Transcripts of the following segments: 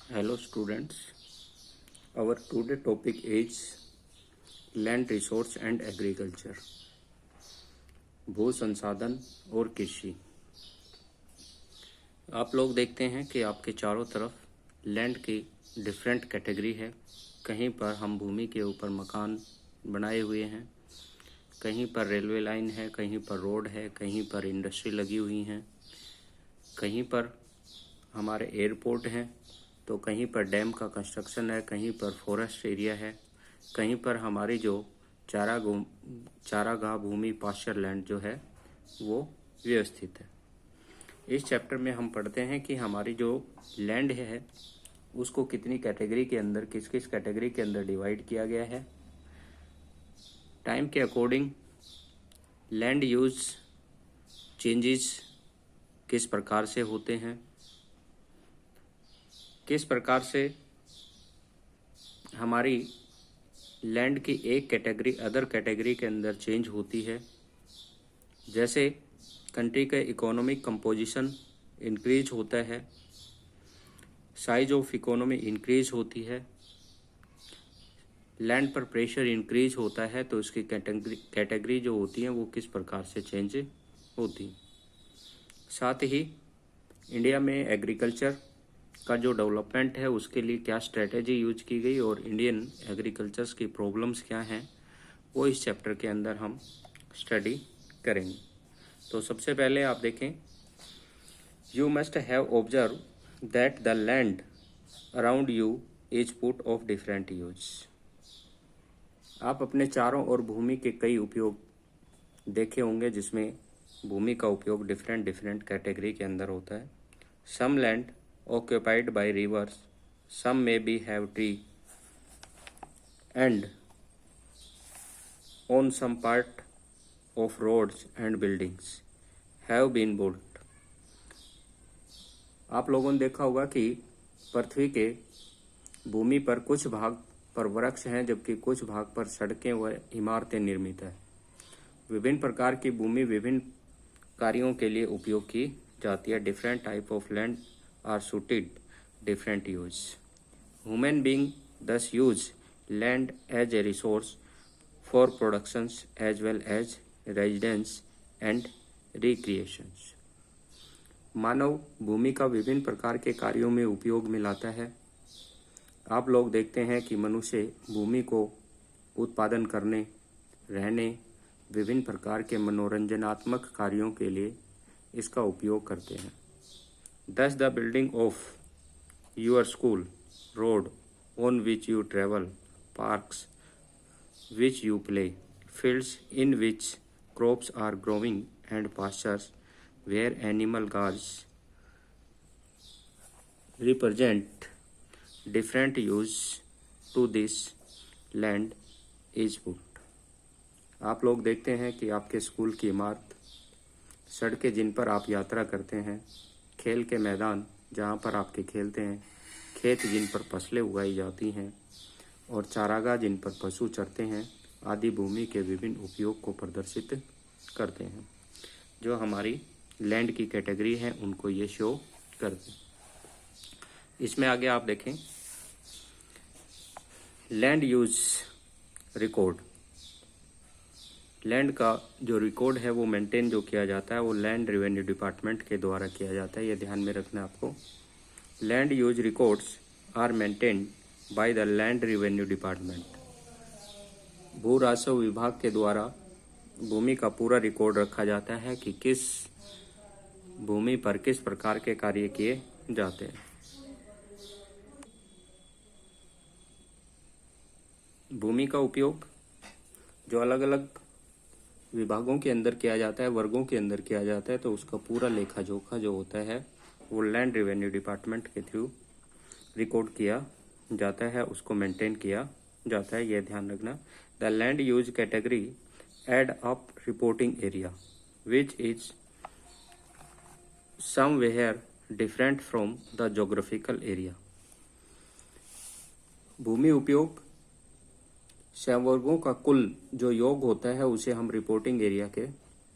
Hello students, our today topic is land resource and agriculture, भू संसाधन और कृषि। आप लोग देखते हैं कि आपके चारों तरफ लैंड की डिफरेंट कैटेगरी है। कहीं पर हम भूमि के ऊपर मकान बनाए हुए हैं, कहीं पर रेलवे लाइन है, कहीं पर रोड है, कहीं पर इंडस्ट्री लगी हुई हैं, कहीं पर हमारे एयरपोर्ट हैं, तो कहीं पर डैम का कंस्ट्रक्शन है, कहीं पर फॉरेस्ट एरिया है, कहीं पर हमारी जो चारागाह भूमि पास्चर लैंड जो है वो व्यवस्थित है। इस चैप्टर में हम पढ़ते हैं कि हमारी जो लैंड है उसको कितनी कैटेगरी के अंदर, किस किस कैटेगरी के अंदर डिवाइड किया गया है। टाइम के अकॉर्डिंग लैंड यूज चेंजेस किस प्रकार से होते हैं, किस प्रकार से हमारी लैंड की एक कैटेगरी अदर कैटेगरी के अंदर चेंज होती है। जैसे कंट्री का इकोनॉमिक कंपोजिशन इंक्रीज होता है, साइज ऑफ इकोनॉमी इंक्रीज होती है, लैंड पर प्रेशर इंक्रीज होता है, तो इसकी कैटेगरी जो होती है वो किस प्रकार से चेंज होती। साथ ही इंडिया में एग्रीकल्चर का जो डेवलपमेंट है उसके लिए क्या स्ट्रेटेजी यूज की गई और इंडियन एग्रीकल्चर्स की प्रॉब्लम्स क्या हैं वो इस चैप्टर के अंदर हम स्टडी करेंगे। तो सबसे पहले आप देखें, you must have observe that the land around you is put off different use. आप अपने चारों ओर भूमि के कई उपयोग देखे होंगे जिसमें भूमि का उपयोग डिफरेंट कैटेगरी के अंदर होता है। Some land occupied by rivers, some may be have tree, and on some part of roads and buildings have been built। आप लोगों ने देखा होगा कि पृथ्वी के भूमि पर कुछ भाग पर वृक्ष हैं जबकि कुछ भाग पर सड़कें व इमारतें निर्मित है। विभिन्न प्रकार की भूमि विभिन्न कार्यों के लिए उपयोग की जाती है। Different type of land are suited different use. Human being thus use land as a resource for productions as well as residence and recreations. मानव भूमि का विभिन्न प्रकार के कार्यों में उपयोग में लाता है। आप लोग देखते हैं कि मनुष्य भूमि को उत्पादन करने, रहने, विभिन्न प्रकार के मनोरंजनात्मक कार्यों के लिए इसका उपयोग करते हैं। Thus the building of your school, road on which you travel, parks which you play, fields in which crops are growing, and pastures where animal guards represent different use to this land is put। आप लोग देखते हैं कि आपके school की इमारत, सड़कें जिन पर आप यात्रा करते हैं, खेल के मैदान जहाँ पर आपके खेलते हैं, खेत जिन पर फसलें उगाई जाती हैं और चारागाह जिन पर पशु चरते हैं आदि भूमि के विभिन्न उपयोग को प्रदर्शित करते हैं। जो हमारी लैंड की कैटेगरी है उनको ये शो करते हैं। इसमें आगे आप देखें, लैंड यूज रिकॉर्ड। लैंड का जो रिकॉर्ड है वो मेंटेन जो किया जाता है वो लैंड रेवेन्यू डिपार्टमेंट के द्वारा किया जाता है। ये ध्यान में रखना आपको। Land use records are maintained by the land revenue department. भू राजस्व विभाग के द्वारा भूमि का पूरा रिकॉर्ड रखा जाता है कि किस भूमि पर किस प्रकार के कार्य किए जाते हैं। भूमि का उपयोग जो अलग अलग विभागों के अंदर किया जाता है, वर्गों के अंदर किया जाता है, तो उसका पूरा लेखा जोखा जो होता है वो लैंड रेवेन्यू डिपार्टमेंट के थ्रू रिकॉर्ड किया जाता है, उसको मेंटेन किया जाता है। यह ध्यान रखना। The land use category add up reporting area which is somewhere different from the geographical area. भूमि उपयोग संवर्गों का कुल जो योग होता है उसे हम रिपोर्टिंग एरिया के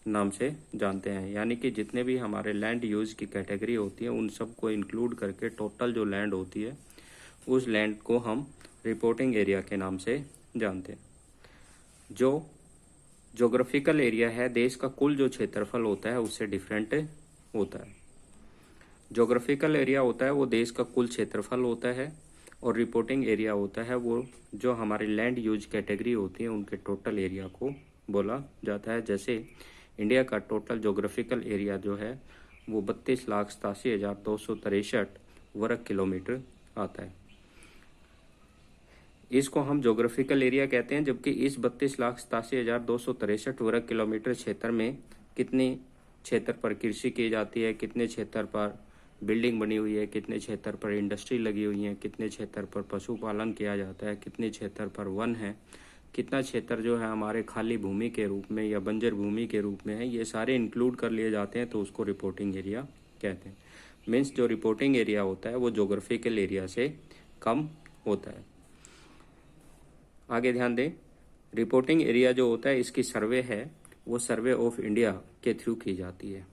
नाम से जानते हैं। यानी कि जितने भी हमारे लैंड यूज की कैटेगरी होती है उन सबको इंक्लूड करके टोटल जो लैंड होती है उस लैंड को हम रिपोर्टिंग एरिया के नाम से जानते हैं। जो ज्योग्राफिकल एरिया है, देश का कुल जो क्षेत्रफल होता है उससे डिफरेंट होता है। ज्योग्राफिकल एरिया होता है वो देश का कुल क्षेत्रफल होता है, और रिपोर्टिंग एरिया होता है वो जो हमारी लैंड यूज कैटेगरी होती है उनके टोटल एरिया को बोला जाता है। जैसे इंडिया का टोटल ज्योग्राफिकल एरिया जो है वो 32,87,263 वर्ग किलोमीटर आता है। इसको हम ज्योग्राफिकल एरिया कहते हैं, जबकि इस 32,87,263 वर्ग किलोमीटर क्षेत्र में कितने क्षेत्र पर कृषि की जाती है, कितने क्षेत्र पर बिल्डिंग बनी हुई है, कितने क्षेत्र पर इंडस्ट्री लगी हुई है, कितने क्षेत्र पर पशुपालन किया जाता है, कितने क्षेत्र पर वन है, कितना क्षेत्र जो है हमारे खाली भूमि के रूप में या बंजर भूमि के रूप में है, ये सारे इंक्लूड कर लिए जाते हैं, तो उसको रिपोर्टिंग एरिया कहते हैं। मीन्स जो रिपोर्टिंग एरिया होता है वो ज्योग्राफिकल एरिया से कम होता है। आगे ध्यान दें, रिपोर्टिंग एरिया जो होता है इसकी सर्वे है वो सर्वे ऑफ इंडिया के थ्रू की जाती है।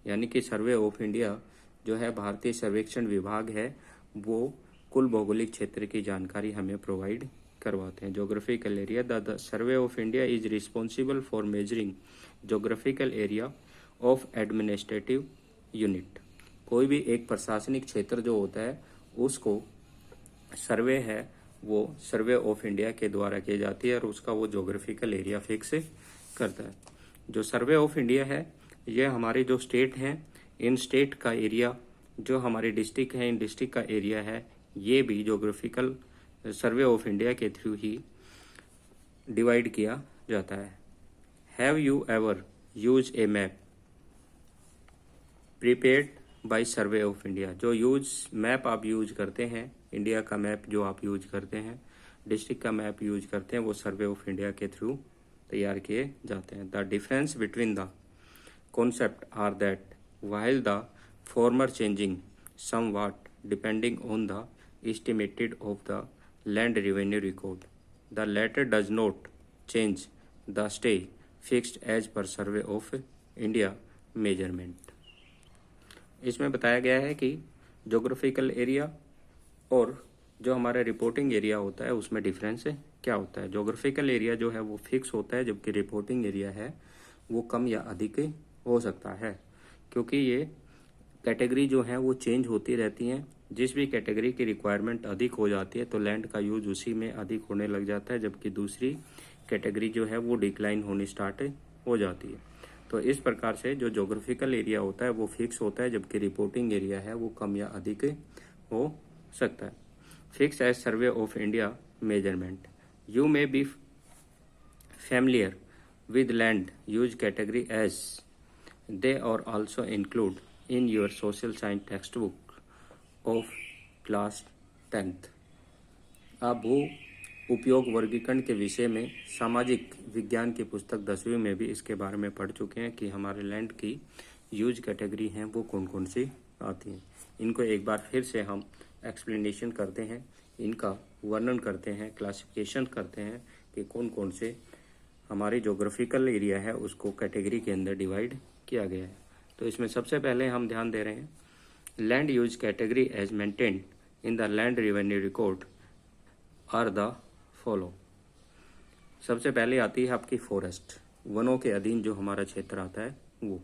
यानी कि सर्वे ऑफ इंडिया जो है भारतीय सर्वेक्षण विभाग है, वो कुल भौगोलिक क्षेत्र की जानकारी हमें प्रोवाइड करवाते हैं। Geographical area, the survey of India is responsible for measuring geographical area of administrative unit. कोई भी एक प्रशासनिक क्षेत्र जो होता है उसको सर्वे है वो सर्वे ऑफ इंडिया के द्वारा की जाती है, और उसका वो ज्योग्राफिकल एरिया फिक्स करता है। जो सर्वे ऑफ इंडिया है ये हमारी जो स्टेट हैं, इन स्टेट का एरिया, जो हमारी डिस्ट्रिक्ट है इन डिस्ट्रिक्ट का एरिया है, ये भी ज्योग्राफिकल सर्वे ऑफ इंडिया के थ्रू ही डिवाइड किया जाता है। Have you ever use A map prepared by survey of India? जो मैप आप यूज करते हैं, इंडिया का मैप जो आप यूज करते हैं, डिस्ट्रिक्ट का मैप यूज करते हैं, वो सर्वे ऑफ इंडिया के थ्रू तैयार किए जाते हैं। The difference between the concept are that while the former changing somewhat depending on the estimated of the land revenue record, the latter does not change the stay fixed as per survey of India measurement। इसमें बताया गया है कि geographical area और जो हमारा reporting area होता है उसमें डिफरेंस क्या होता है। ज्योग्राफिकल एरिया जो है वो फिक्स होता है, जबकि रिपोर्टिंग एरिया है वो कम या अधिक हो सकता है, क्योंकि ये कैटेगरी जो है वो चेंज होती रहती हैं। जिस भी कैटेगरी की रिक्वायरमेंट अधिक हो जाती है तो लैंड का यूज उसी में अधिक होने लग जाता है, जबकि दूसरी कैटेगरी जो है वो डिक्लाइन होनी स्टार्ट हो जाती है। तो इस प्रकार से जो ज्योग्राफिकल एरिया होता है वो फिक्स होता है, जबकि रिपोर्टिंग एरिया है वो कम या अधिक हो सकता है। Fix as survey of India measurement. You may be familiar with land use category as they are also included in your social science textbook of class 10th। आप भू उपयोग वर्गीकरण के विषय में सामाजिक विज्ञान की पुस्तक 10वीं में भी इसके बारे में पढ़ चुके हैं कि हमारे लैंड की यूज कैटेगरी हैं वो कौन कौन सी आती हैं। इनको एक बार फिर से हम एक्सप्लेनेशन करते हैं, इनका वर्णन करते हैं, क्लासिफिकेशन करते हैं कि कौन कौन से हमारी ज्योग्राफिकल एरिया है उसको कैटेगरी के अंदर डिवाइड किया गया है। तो इसमें सबसे पहले हम ध्यान दे रहे हैं land use category as maintained in the land revenue record are the follow. सबसे पहले आती है आपकी फॉरेस्ट, वनों के अधीन जो हमारा क्षेत्र आता है वो।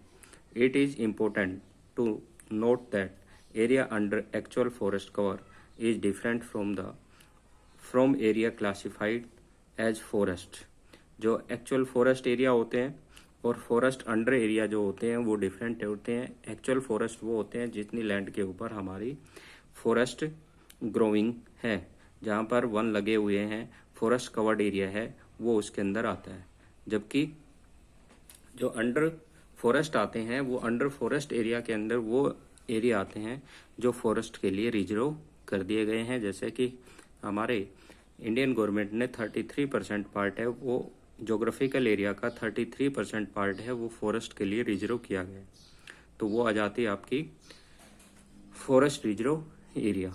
It is important to note that area under actual forest cover is different from area classified as forest. जो एक्चुअल फॉरेस्ट एरिया होते हैं और फॉरेस्ट अंडर एरिया जो होते हैं वो डिफरेंट होते हैं। एक्चुअल फॉरेस्ट वो होते हैं जितनी लैंड के ऊपर हमारी फॉरेस्ट ग्रोइंग है, जहाँ पर वन लगे हुए हैं, फॉरेस्ट कवर्ड एरिया है, वो उसके अंदर आता है। जबकि जो अंडर फॉरेस्ट आते हैं वो अंडर फॉरेस्ट एरिया के अंदर वो एरिया आते हैं जो फॉरेस्ट के लिए रिजर्व कर दिए गए हैं। जैसे कि हमारे इंडियन गवर्नमेंट ने 33% पार्ट है वो ज्योग्राफिकल एरिया का 33% पार्ट है वो फॉरेस्ट के लिए रिजर्व किया गया है, तो वो आ जाती है आपकी फॉरेस्ट रिजर्व एरिया।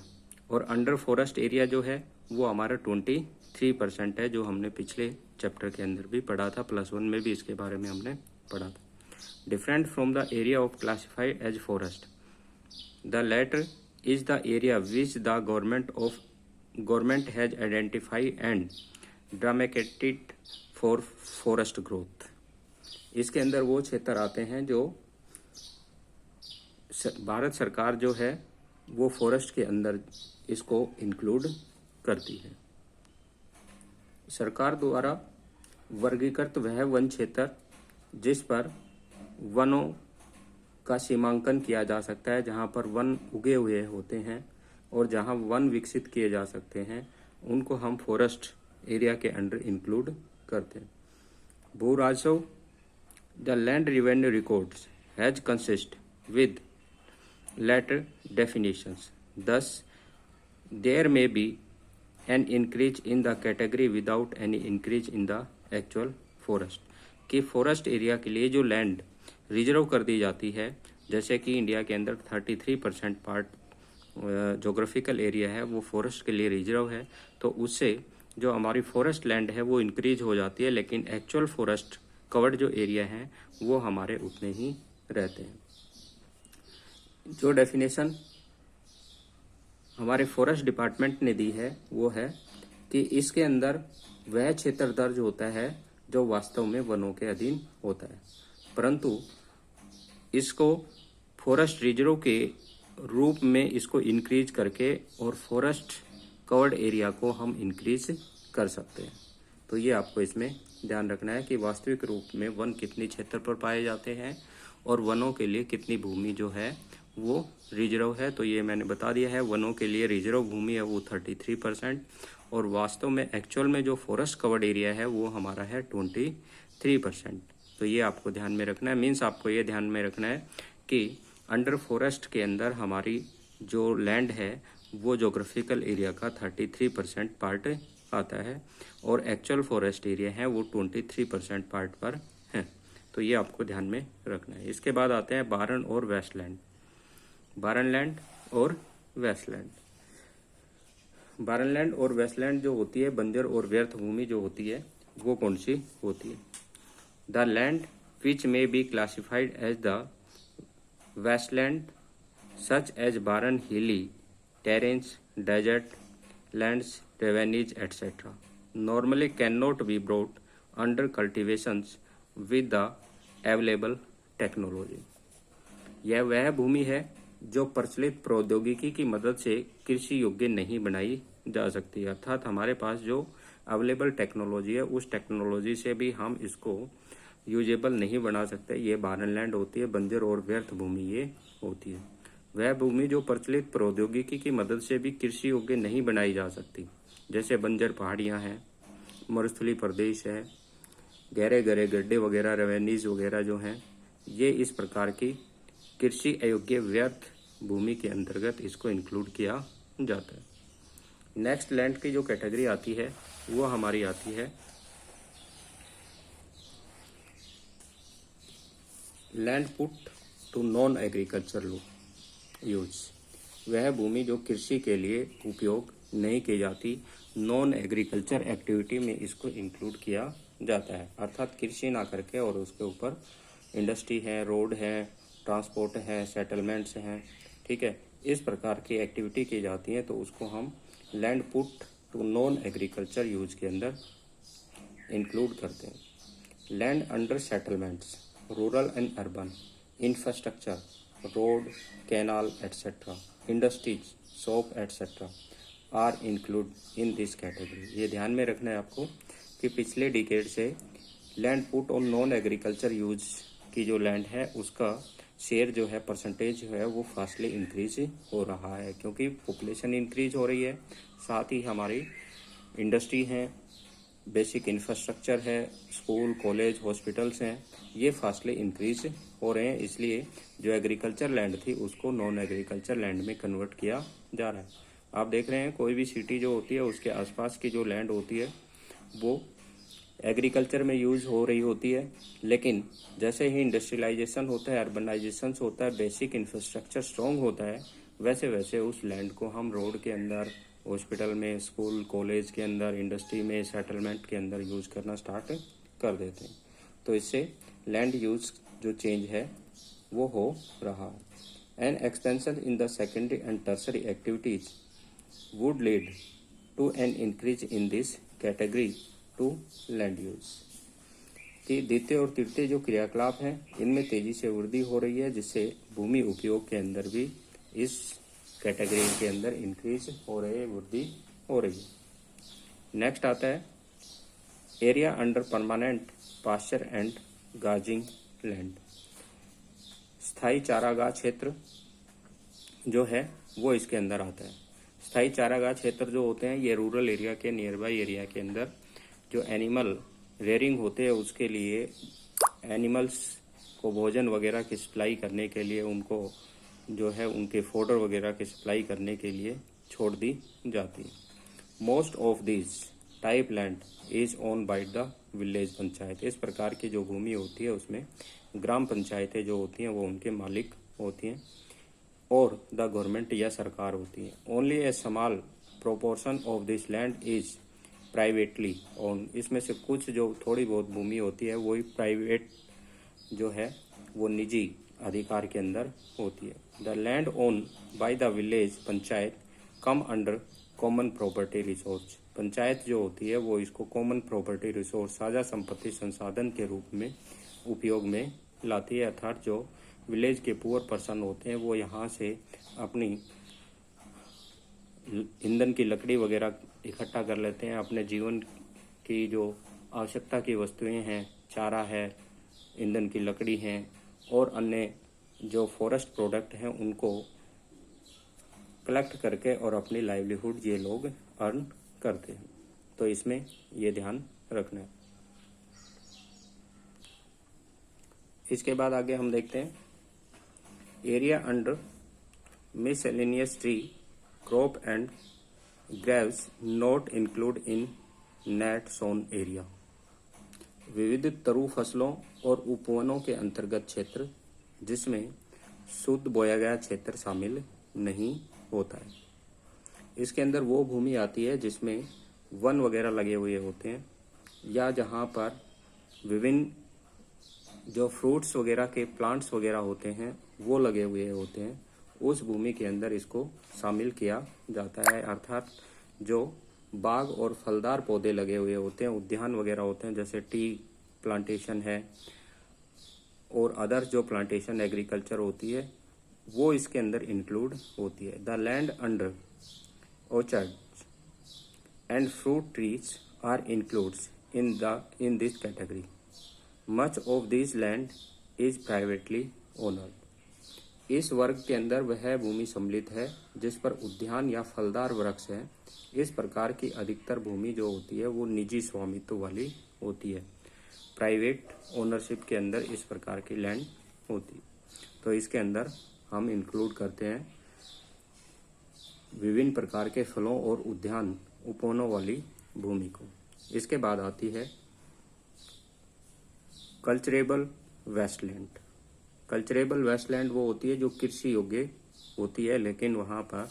और अंडर फॉरेस्ट एरिया जो है वो हमारा 23% है, जो हमने पिछले चैप्टर के अंदर भी पढ़ा था, +1 में भी इसके बारे में हमने पढ़ा था। Different from the area of classified as forest, the latter is the area which the government of government has identified and demarcated for forest growth। इसके अंदर वो क्षेत्र आते हैं जो भारत सरकार जो है वो फॉरेस्ट के अंदर इसको इंक्लूड करती है। सरकार द्वारा वर्गीकृत वह वन क्षेत्र जिस पर वनों का सीमांकन किया जा सकता है, जहां पर वन उगे हुए होते हैं और जहां वन विकसित किए जा सकते हैं, उनको हम फॉरेस्ट एरिया के अंडर इंक्लूड करते हैं। भू राजस्व the land revenue records has consist with latter definitions, thus there may be an increase in the category without any increase in the actual forest। कि फॉरेस्ट एरिया के लिए जो land reserve कर दी जाती है, जैसे कि इंडिया के अंदर 33% पार्ट जोग्राफिकल एरिया है वो फॉरेस्ट के लिए रिजर्व है, तो उससे जो हमारी फॉरेस्ट लैंड है वो इंक्रीज हो जाती है, लेकिन एक्चुअल फॉरेस्ट कवर्ड जो एरिया है वो हमारे उतने ही रहते हैं। जो डेफिनेशन हमारे फॉरेस्ट डिपार्टमेंट ने दी है वो है कि इसके अंदर वह क्षेत्र दर्ज होता है जो वास्तव में वनों के अधीन होता है, परंतु इसको फॉरेस्ट रिजर्व के रूप में इसको इंक्रीज करके और फॉरेस्ट कवर्ड एरिया को हम इंक्रीज कर सकते हैं। तो ये आपको इसमें ध्यान रखना है कि वास्तविक रूप में वन कितने क्षेत्र पर पाए जाते हैं और वनों के लिए कितनी भूमि जो है वो रिजर्व है। तो ये मैंने बता दिया है, वनों के लिए रिजर्व भूमि है वो 33% और वास्तव में एक्चुअल में जो फॉरेस्ट कवर्ड एरिया है वो हमारा है 23%। तो ये आपको ध्यान में रखना है। मीन्स आपको ये ध्यान में रखना है कि अंडर फॉरेस्ट के अंदर हमारी जो लैंड है वो जोग्राफिकल एरिया का 33% पार्ट आता है और एक्चुअल फॉरेस्ट एरिया है वो 23% पार्ट पर है। तो ये आपको ध्यान में रखना है। इसके बाद आते हैं बारन और वेस्टलैंड। बारनलैंड और वेस्टलैंड। बारनलैंड और वेस्टलैंड जो होती है, बंजर और व्यर्थ भूमि जो होती है वो कौन सी होती है? The land which may be classified as the wasteland such as barren, hilly terrains, desert lands, ravines etcetera normally can not be brought under cultivations with the available technology. यह वह भूमि है जो प्रचलित प्रौद्योगिकी की मदद से कृषि योग्य नहीं बनाई जा सकती, अर्थात हमारे पास जो अवेलेबल टेक्नोलॉजी है उस टेक्नोलॉजी से भी हम इसको यूजेबल नहीं बना सकते। ये बारनलैंड होती है, बंजर और व्यर्थ भूमि ये होती है। वह भूमि जो प्रचलित प्रौद्योगिकी की मदद से भी कृषि योग्य नहीं बनाई जा सकती, जैसे बंजर पहाड़ियाँ हैं, मरुस्थलीय प्रदेश है, गहरे गहरे गड्ढे वगैरह, रेवेन्यूज वगैरह जो हैं, ये इस प्रकार की कृषि अयोग्य व्यर्थ भूमि के अंतर्गत इसको इंक्लूड किया जाता है। नेक्स्ट लैंड की जो कैटेगरी आती है वो हमारी आती है land put to non agriculture use. वह भूमि जो कृषि के लिए उपयोग नहीं की जाती, नॉन एग्रीकल्चर एक्टिविटी में इसको इंक्लूड किया जाता है, अर्थात कृषि ना करके और उसके ऊपर इंडस्ट्री है, रोड है, ट्रांसपोर्ट है, सेटलमेंट्स हैं, ठीक है, इस प्रकार की एक्टिविटी की जाती है, तो उसको हम land put to non agriculture use के अंदर इंक्लूड करते हैं। Land under settlements, rural and urban infrastructure, road, canal etcetera, industries, shop etcetera are include in this category. ये ध्यान में रखना है आपको कि पिछले डिकेड से लैंड पुट और नॉन एग्रीकल्चर यूज की जो लैंड है उसका शेयर जो है, परसेंटेज जो है वो फास्टली इंक्रीज हो रहा है, क्योंकि पॉपुलेशन इंक्रीज हो रही है, साथ ही हमारी इंडस्ट्री है, बेसिक इंफ्रास्ट्रक्चर है, स्कूल, कॉलेज, हॉस्पिटल्स हैं, ये फास्टली इंक्रीज हो रहे हैं। इसलिए जो एग्रीकल्चर लैंड थी उसको नॉन एग्रीकल्चर लैंड में कन्वर्ट किया जा रहा है। आप देख रहे हैं कोई भी सिटी जो होती है उसके आसपास की जो लैंड होती है वो एग्रीकल्चर में यूज हो रही होती है, लेकिन जैसे ही इंडस्ट्रियलाइजेशन होता है, अर्बनाइजेशन होता है, बेसिक इंफ्रास्ट्रक्चर स्ट्रॉन्ग होता है, वैसे वैसे उस लैंड को हम रोड के अंदर, हॉस्पिटल में, स्कूल, कॉलेज के अंदर, इंडस्ट्री में, सेटलमेंट के अंदर यूज करना स्टार्ट कर देते हैं। तो इससे लैंड यूज जो चेंज है वो हो रहा है। N expansion in the secondary and tertiary activities would lead to an increase in this category to land use। कि द्वितीय और तृतीय जो क्रियाकलाप हैं इनमें तेजी से वृद्धि हो रही है, जिससे भूमि उपयोग के अंदर भी इस कैटेगरी के अंदर इंक्रीज हो रही है, वृद्धि हो रही है। नेक्स्ट आता है area under permanent pasture and grazing land. स्थायी चारागाह क्षेत्र जो है वो इसके अंदर आता है। स्थायी चारागाह क्षेत्र जो होते हैं ये रूरल एरिया के नियर बाई एरिया के अंदर जो एनिमल रेयरिंग होते हैं उसके लिए एनिमल्स को भोजन वगैरह की सप्लाई करने के लिए, उनको जो है उनके फोडर वगैरह की सप्लाई करने के लिए छोड़ दी जाती है। Most of this type land is own by the village panchayat. इस प्रकार की जो भूमि होती है उसमें ग्राम पंचायतें जो होती हैं वो उनके मालिक होती हैं और द गवर्नमेंट या सरकार होती है। Only A small proportion of this land is privately own. इसमें से कुछ जो थोड़ी बहुत भूमि होती है वही प्राइवेट जो है वो निजी अधिकार के अंदर होती है। The land own by the village panchayat come under common property resource. Panchayat जो होती है वो इसको कॉमन प्रॉपर्टी रिसोर्स साझा संपत्ति संसाधन के रूप में उपयोग में लाती है, अर्थात जो विलेज के पुअर पर्सन होते हैं वो यहाँ से अपनी ईंधन की लकड़ी वगैरह इकट्ठा कर लेते हैं, अपने जीवन की जो आवश्यकता की वस्तुएं हैं, चारा है, ईंधन की लकड़ी हैं और अन्य जो फॉरेस्ट प्रोडक्ट हैं उनको कलेक्ट करके और अपनी लाइवलीहुड ये लोग अर्न करते हैं। तो इसमें ये ध्यान रखना है। इसके बाद आगे हम देखते हैं area under miscellaneous tree crop and Graves not include in net sown area. विविध तरु फसलों और उपवनों के अंतर्गत क्षेत्र जिसमें शुद्ध बोया गया क्षेत्र शामिल नहीं होता है। इसके अंदर वो भूमि आती है जिसमें वन वगैरह लगे हुए होते हैं या जहाँ पर विभिन्न जो फ्रूट्स वगैरह के प्लांट्स वगैरह होते हैं वो लगे हुए होते हैं, उस भूमि के अंदर इसको शामिल किया जाता है। अर्थात जो बाग और फलदार पौधे लगे हुए होते हैं, उद्यान वगैरह होते हैं, जैसे टी प्लांटेशन है और अदर जो प्लांटेशन एग्रीकल्चर होती है वो इसके अंदर इंक्लूड होती है। The land under orchards and fruit trees are included in this category. Much of this land is privately owned. इस वर्ग के अंदर वह भूमि सम्मिलित है जिस पर उद्यान या फलदार वृक्ष है। इस प्रकार की अधिकतर भूमि जो होती है वो निजी स्वामित्व वाली होती है। प्राइवेट ओनरशिप के अंदर इस प्रकार की लैंड होती है। तो इसके अंदर हम इंक्लूड करते हैं विभिन्न प्रकार के फलों और उद्यान उपवनों वाली भूमि को। इसके बाद आती है कल्चरेबल वेस्टलैंड। कल्चरेबल वेस्टलैंड वो होती है जो कृषि योग्य होती है, लेकिन वहाँ पर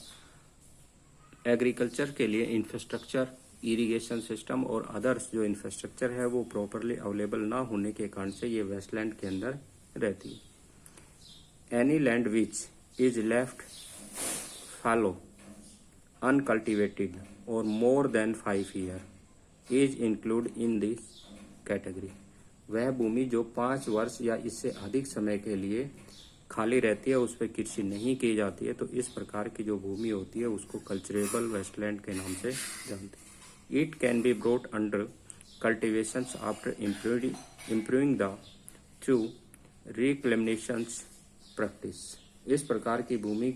एग्रीकल्चर के लिए इंफ्रास्ट्रक्चर, इरिगेशन सिस्टम और अदर्स जो इंफ्रास्ट्रक्चर है वो प्रॉपरली अवेलेबल ना होने के कारण से ये वेस्टलैंड के अंदर रहती है। Any land which is left follow uncultivated or more than 5 years is included in this category। वह भूमि जो 5 वर्ष या इससे अधिक समय के लिए खाली रहती है, उस पर कृषि नहीं की जाती है, तो इस प्रकार की जो भूमि होती है उसको कल्चरेबल वेस्टलैंड के नाम से जानते हैं। It can be brought under cultivations after improving the through reclamations practice. इस प्रकार की भूमि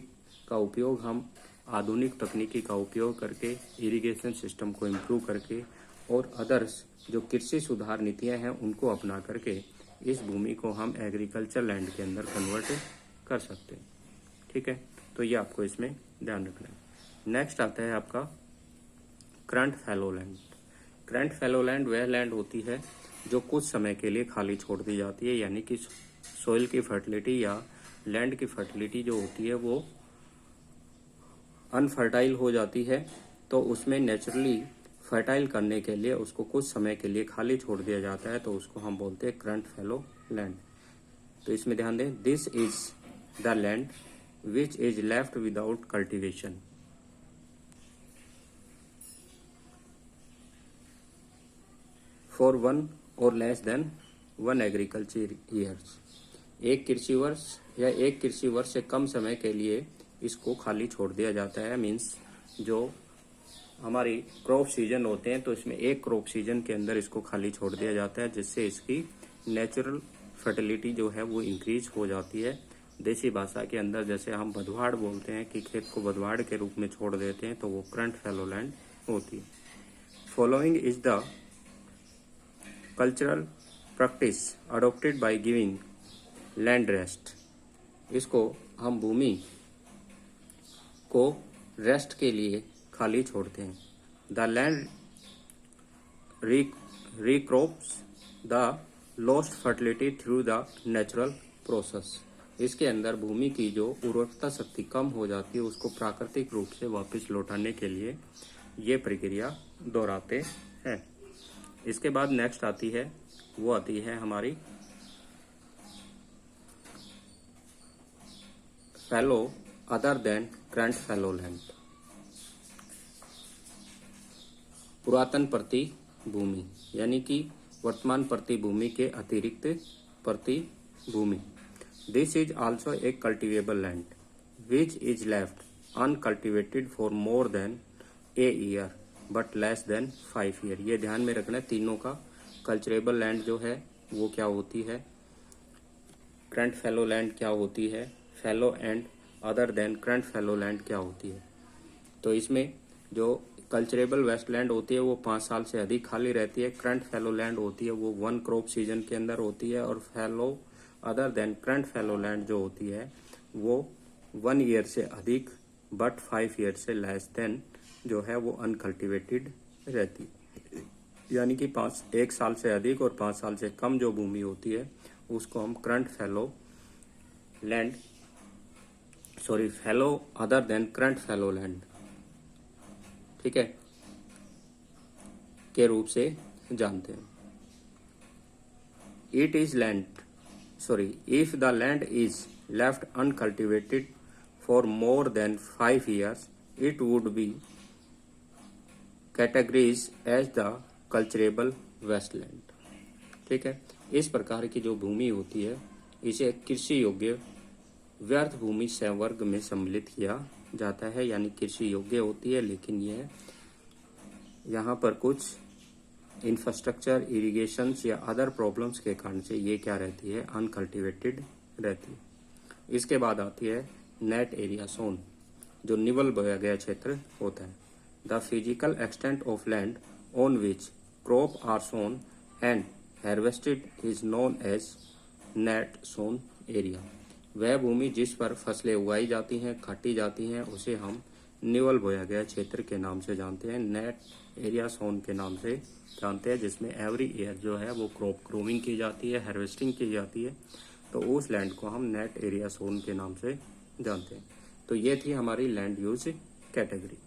का उपयोग हम आधुनिक तकनीकी का उपयोग करके, इरिगेशन सिस्टम को इम्प्रूव करके और अदर्स जो कृषि सुधार नीतियां हैं उनको अपना करके इस भूमि को हम एग्रीकल्चर लैंड के अंदर कन्वर्ट कर सकते हैं। ठीक है, तो ये आपको इसमें ध्यान रखना है। नेक्स्ट आता है आपका current fallow land. Current fallow land वह लैंड होती है जो कुछ समय के लिए खाली छोड़ दी जाती है, यानी कि सोइल की फर्टिलिटी या लैंड की फर्टिलिटी जो होती है वो अनफर्टाइल हो जाती है, तो उसमें नेचुरली फर्टाइल करने के लिए उसको कुछ समय के लिए खाली छोड़ दिया जाता है, तो उसको हम बोलते हैं करंट फैलो लैंड। तो इसमें ध्यान दें, this is the land which is left without cultivation. For 1 और लेस देन 1 एग्रीकल्चर ईयर्स। एक कृषि वर्ष या एक कृषि वर्ष से कम समय के लिए इसको खाली छोड़ दिया जाता है। मीन्स जो हमारी क्रॉप सीजन होते हैं तो इसमें एक क्रॉप सीजन के अंदर इसको खाली छोड़ दिया जाता है, जिससे इसकी नेचुरल फर्टिलिटी जो है वो इंक्रीज हो जाती है। देसी भाषा के अंदर जैसे हम बधवाड़ बोलते हैं कि खेत को बधवाड़ के रूप में छोड़ देते हैं, तो वो करंट फैलो लैंड होती है। Following is the cultural practice adopted by giving land rest. इसको हम भूमि को रेस्ट के लिए खाली छोड़ते हैं। The land recoups the lost fertility through the natural process. इसके अंदर भूमि की जो उर्वरकता शक्ति कम हो जाती है उसको प्राकृतिक रूप से वापस लौटाने के लिए ये प्रक्रिया दोहराते हैं। इसके बाद नेक्स्ट आती है, वो आती है हमारी fallow other than current fallow land. पुरातन प्रति भूमि यानी कि वर्तमान प्रति भूमि के अतिरिक्त प्रति भूमि। This is also a cultivable land which is left uncultivated for more than a year but less than 5 year. ये ध्यान में रखना है तीनों का। कल्चरेबल लैंड जो है वो क्या होती है, करंट फैलो लैंड क्या होती है, fallow and other than current fallow land क्या होती है। तो इसमें जो कल्चरेबल वेस्टलैंड होती है वो 5 साल से अधिक खाली रहती है। करंट फैलो लैंड होती है वो 1 क्रॉप सीजन के अंदर होती है। और fallow other than current fallow land जो होती है वो 1 ईयर से अधिक बट 5 ईयर से लेस देन जो है वो अनकल्टिवेटेड रहती है। यानी कि 1 साल से अधिक और 5 साल से कम जो भूमि होती है उसको हम current fallow land fallow other than current fallow land, ठीक है, के रूप से जानते हैं। It is if the land is left uncultivated for more than 5 years it would be categories as the culturable wasteland, ठीक है। इस प्रकार की जो भूमि होती है इसे कृषि योग्य व्यर्थ भूमि संवर्ग में सम्मिलित किया जाता है, यानी कृषि योग्य होती है लेकिन यह यहाँ पर कुछ इंफ्रास्ट्रक्चर, इरिगेशंस या अदर प्रॉब्लम्स के कारण से ये क्या रहती है, अनकल्टिवेटेड रहती है। इसके बाद आती है नेट एरिया सोन, जो निवल बोया गया क्षेत्र होता है। The physical extent of land on which crop are sown and harvested is known as net sown area. वह भूमि जिस पर फसलें उगाई जाती हैं, काटी जाती हैं, उसे हम निवल बोया गया क्षेत्र के नाम से जानते हैं, नेट एरिया सोन के नाम से जानते हैं, जिसमें एवरी ईयर जो है वो क्रॉप ग्रोविंग की जाती है, हार्वेस्टिंग की जाती है। तो उस लैंड को हम नेट एरिया सोन के नाम से जानते हैं। तो ये थी हमारी लैंड यूज कैटेगरी।